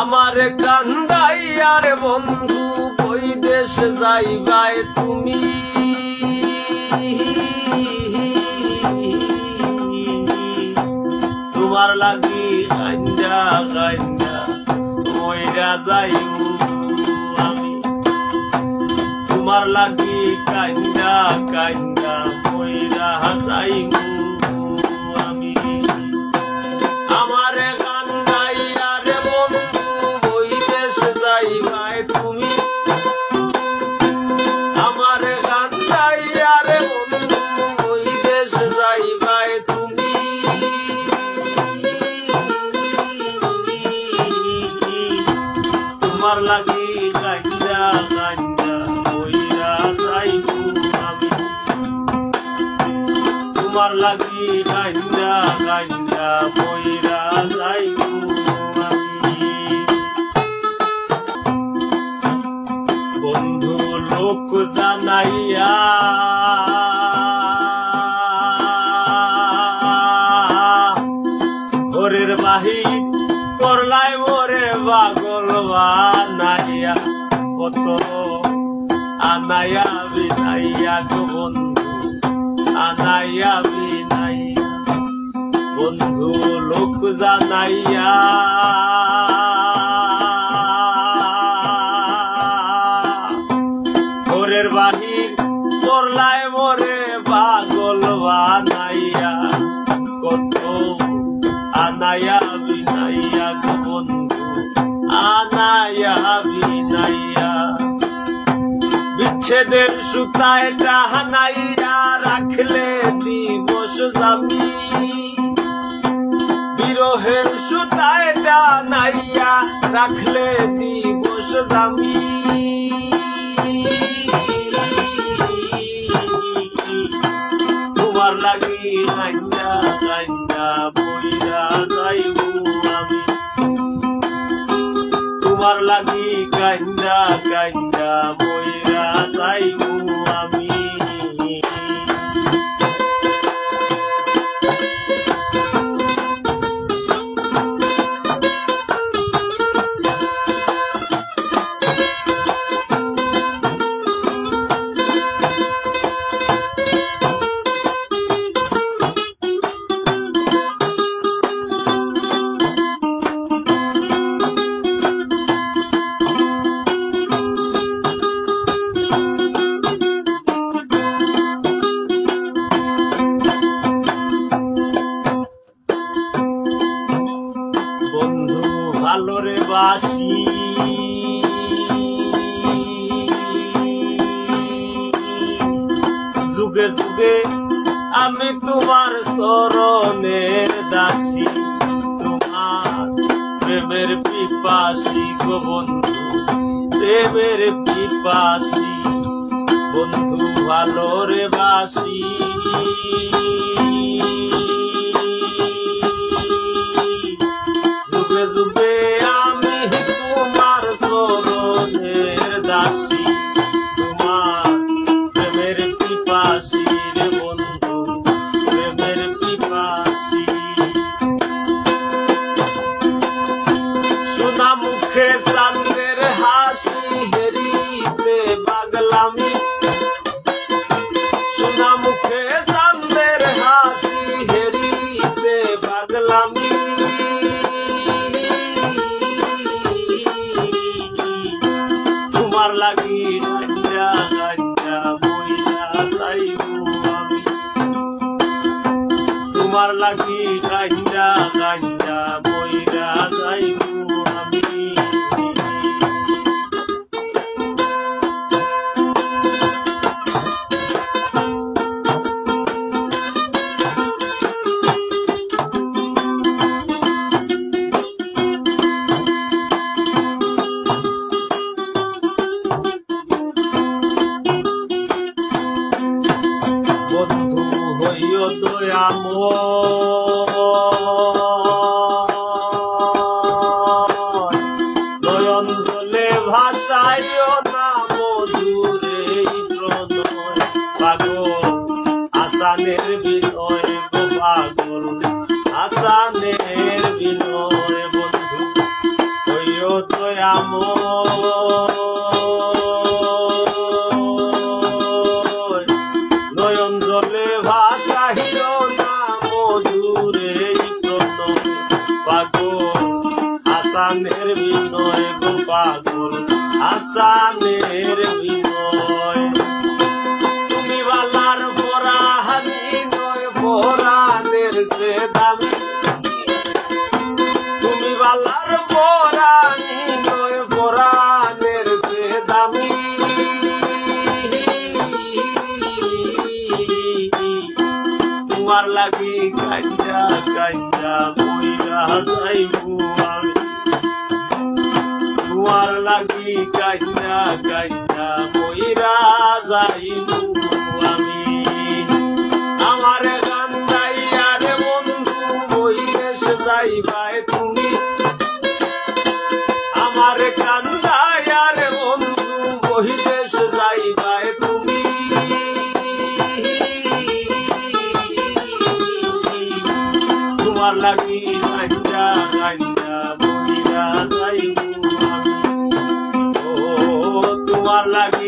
আমার কান্দাইয়ার বন্ধু কই দেশ যাইবাই তুমি, তোমার লাগি কান্দা কান্দা মইরা যাইব আমি, তোমার লাগি কান্দা কান্দা মইরা যাইব আমি। আমারে কান্দাইয়ার বন্ধু ওই দেশ যাইবাই তুমি, আমারে কান্দাইয়ার বন্ধু ওই দেশ যাইবাই তুমি, তোমার লাগি কান্দা কান্দা মইরা যাইব আমি, তোমার লাগি কান্দা কান্দা মইরা যাইব আমি। বন্ধু লোক জানাইয়া ঘরের বাহির করলাই মোরে পাগল বানাইয়া, কত আনাইয়া বিনাইয়া গো বন্ধু আনাইয়া বিনাইয়া, বন্ধু লোক জানাইয়া ঘরের বাহির করলাই মোরে পাগল বানাইয়া, কত আনাইয়া বিনাইয়া গো বন্ধু আনাইয়া বিনাইয়া, বিচ্ছেদের সুতায় টাহানাইয়া রাখলে দিবস যাবি, বিরহের সুতায় টানাইয়া রাখলে দিবস যাবি, তোমার লাগি কান্দা কান্দা মইরা যাইব আমি, তোমার লাগি কান্দা কান্দা মইরা যাইব আমি। বন্ধু ভালোরে বাসি যুগে যুগে আমি তোমার চরণের দাসী, তোমার প্রেমের পিপাসী গো বন্ধু প্রেমের পিপাসী, বন্ধু ভালোরে বাসি যুগে যুগে আমি তোমার চরণের দাসী, তোমার প্রেমের পিপাসী রে বন্ধু প্রেমের পিপাসী, সোনা মুখে চাঁদের হাসি হেরিতে পাগলামি, সোনা মুখে চাঁদের হাসি হেরিতে পাগলামি, তোমার লাগি কান্দা কান্দা মইরা যাইব আমি, তোমার লাগি কান্দা কান্দা মইরা যাইব আমি। বন্ধু হইও দয়াময় দয়াময় নয়ন জলে ভাসাহিল না মধুরে পাগল আসানের বিনয় গো পাগল আসানের বিনয় তুমি বালার পরা হানি নয় পরানের সে দামি তুমি বালার পরানি নয় পরানের সে দামি তোমার লাগি কাঞ্জা কাঞ্জা মইরা যাইবো আমি তোমার লাগি কাঞ্জা কাঞ্জা মইরা যাইবো আমি আমার গান গাইয়া রে বন্ধু বৈদেশ যাইবাই তুমি আমার গান গাইয়া রে বন্ধু বৈদেশ যাইবাই তুমি তোমার লাগি কাঞ্জা কাঞ্জা মইরা যাইবো আমি ও তোমার লাগি